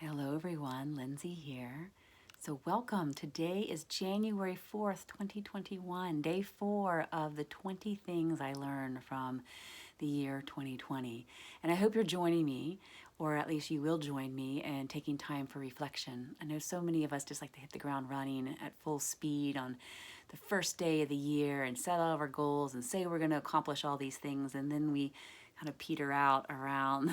Hello everyone, Lindsay here. So welcome. Today is January 4th, 2021, day 4 of the 20 things I learned from the year 2020. And I hope you're joining me, or at least you will join me in taking time for reflection. I know so many of us just like to hit the ground running at full speed on the first day of the year and set all of our goals and say we're going to accomplish all these things, and then we kind of peter out around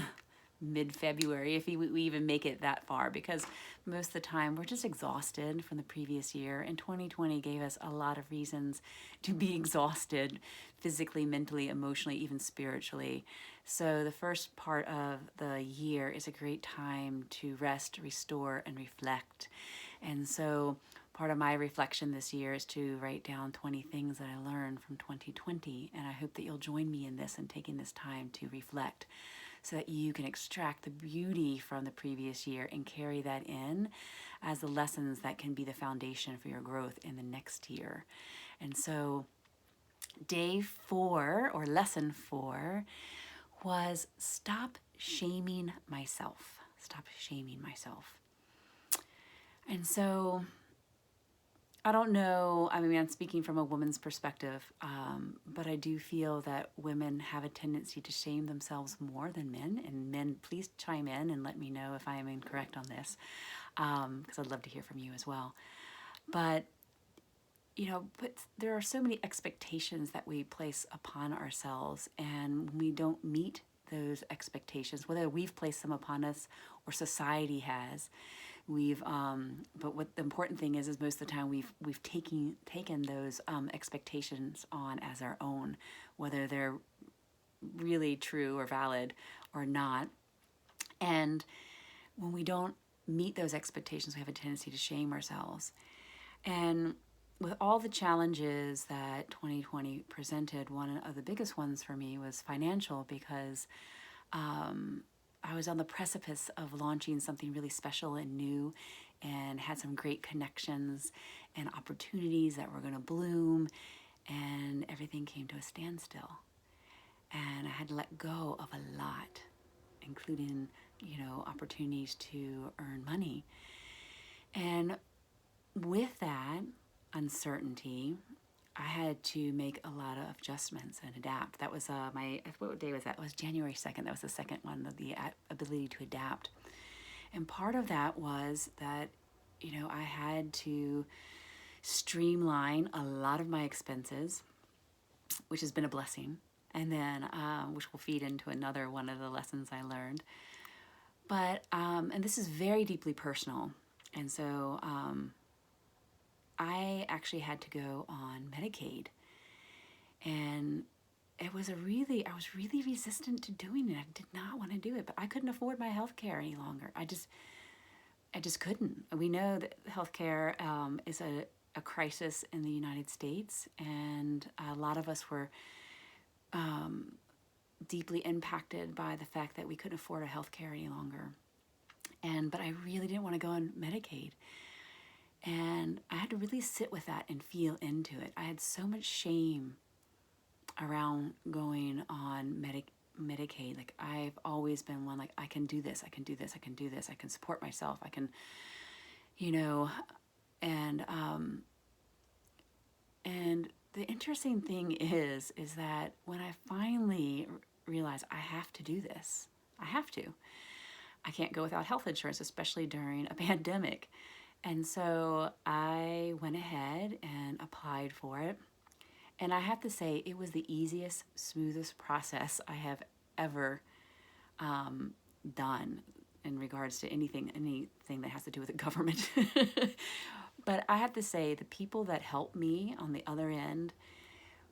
mid-February, if we even make it that far, because most of the time we're just exhausted from the previous year, and 2020 gave us a lot of reasons to be exhausted physically, mentally, emotionally, even spiritually. So the first part of the year is a great time to rest, restore, and reflect. And so part of my reflection this year is to write down 20 things that I learned from 2020, and I hope that you'll join me in this and taking this time to reflect, so that you can extract the beauty from the previous year and carry that in as the lessons that can be the foundation for your growth in the next year. And so day 4, or lesson 4, was stop shaming myself. Stop shaming myself. And so I don't know, I mean, I'm speaking from a woman's perspective, but I do feel that women have a tendency to shame themselves more than men. And men, please chime in and let me know if I am incorrect on this, because I'd love to hear from you as well. But, but there are so many expectations that we place upon ourselves, and when we don't meet those expectations, whether we've placed them upon us or society has, but what the important thing is most of the time we've taken those expectations on as our own, whether they're really true or valid or not. And when we don't meet those expectations, we have a tendency to shame ourselves. And with all the challenges that 2020 presented, one of the biggest ones for me was financial, because I was on the precipice of launching something really special and new, and had some great connections and opportunities that were going to bloom, and everything came to a standstill. And I had to let go of a lot, including, opportunities to earn money. And with that uncertainty, I had to make a lot of adjustments and adapt. That was what day was that? It was January 2nd. That was the second one, of the ability to adapt. And part of that was that, I had to streamline a lot of my expenses, which has been a blessing. And then, which will feed into another one of the lessons I learned. But, and this is very deeply personal. And so, I actually had to go on Medicaid, and I was really resistant to doing it. I did not want to do it, but I couldn't afford my health care any longer. I just couldn't. We know that healthcare is a crisis in the United States, and a lot of us were deeply impacted by the fact that we couldn't afford a healthcare any longer. But I really didn't want to go on Medicaid. And I had to really sit with that and feel into it. I had so much shame around going on Medicaid. Like, I've always been one, like, I can do this, I can do this, I can do this, I can support myself, I can, and the interesting thing is that when I finally realized I have to do this, I can't go without health insurance, especially during a pandemic. And so I went ahead and applied for it. And I have to say, it was the easiest, smoothest process I have ever done in regards to anything that has to do with the government. But I have to say, the people that helped me on the other end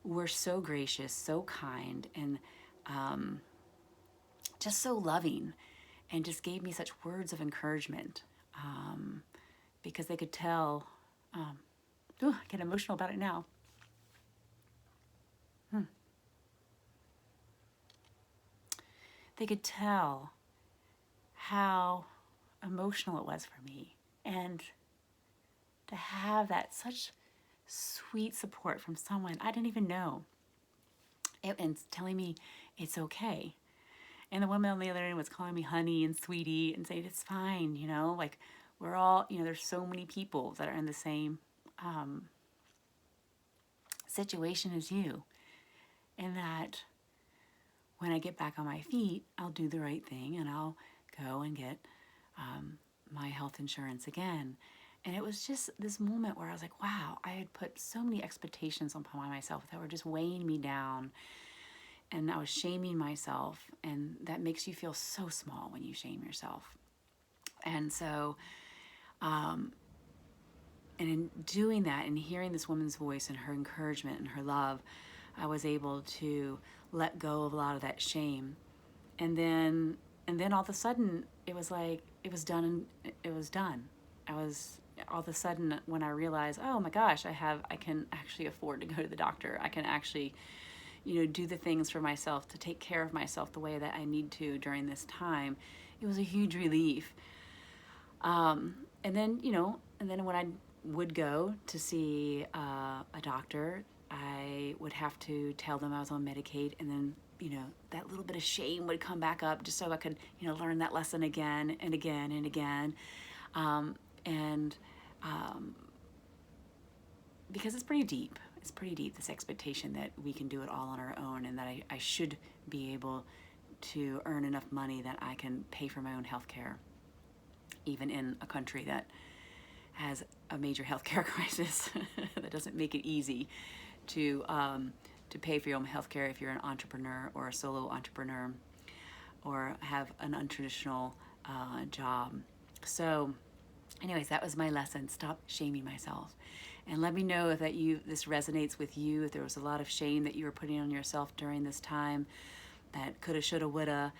were so gracious, so kind, and just so loving, and just gave me such words of encouragement. Because they could tell, I get emotional about it now. They could tell how emotional it was for me, and to have that such sweet support from someone I didn't even know, and telling me it's okay. And the woman on the other end was calling me honey and sweetie and saying, it's fine, you know, like we're all, you know, there's so many people that are in the same situation as you. And that when I get back on my feet, I'll do the right thing and I'll go and get my health insurance again. And it was just this moment where I was like, wow, I had put so many expectations upon myself that were just weighing me down. And I was shaming myself. And that makes you feel so small when you shame yourself. And so, and in doing that and hearing this woman's voice and her encouragement and her love, I was able to let go of a lot of that shame. And then all of a sudden it was like, it was done and it was done. I was all of a sudden when I realized, oh my gosh, I can actually afford to go to the doctor. I can actually, you know, do the things for myself to take care of myself the way that I need to during this time. It was a huge relief. And then, you know, and then when I would go to see a doctor, I would have to tell them I was on Medicaid, and then, you know, that little bit of shame would come back up just so I could, you know, learn that lesson again and again and again. And because it's pretty deep. It's pretty deep, this expectation that we can do it all on our own and that I should be able to earn enough money that I can pay for my own health care, even in a country that has a major healthcare crisis that doesn't make it easy to pay for your own healthcare if you're an entrepreneur or a solo entrepreneur or have an untraditional job. So, anyways, that was my lesson. Stop shaming myself, and let me know if this resonates with you. If there was a lot of shame that you were putting on yourself during this time, that coulda, shoulda, woulda.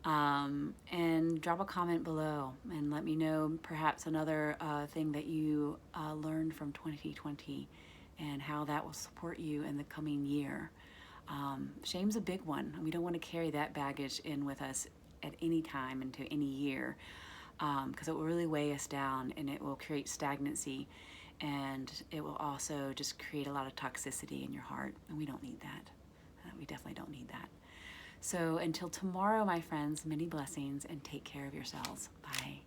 And drop a comment below and let me know perhaps another thing that you learned from 2020 and how that will support you in the coming year. Shame's a big one. We don't want to carry that baggage in with us at any time into any year because it will really weigh us down and it will create stagnancy and it will also just create a lot of toxicity in your heart, and we don't need that. We definitely don't need that. So until tomorrow, my friends, many blessings and take care of yourselves. Bye.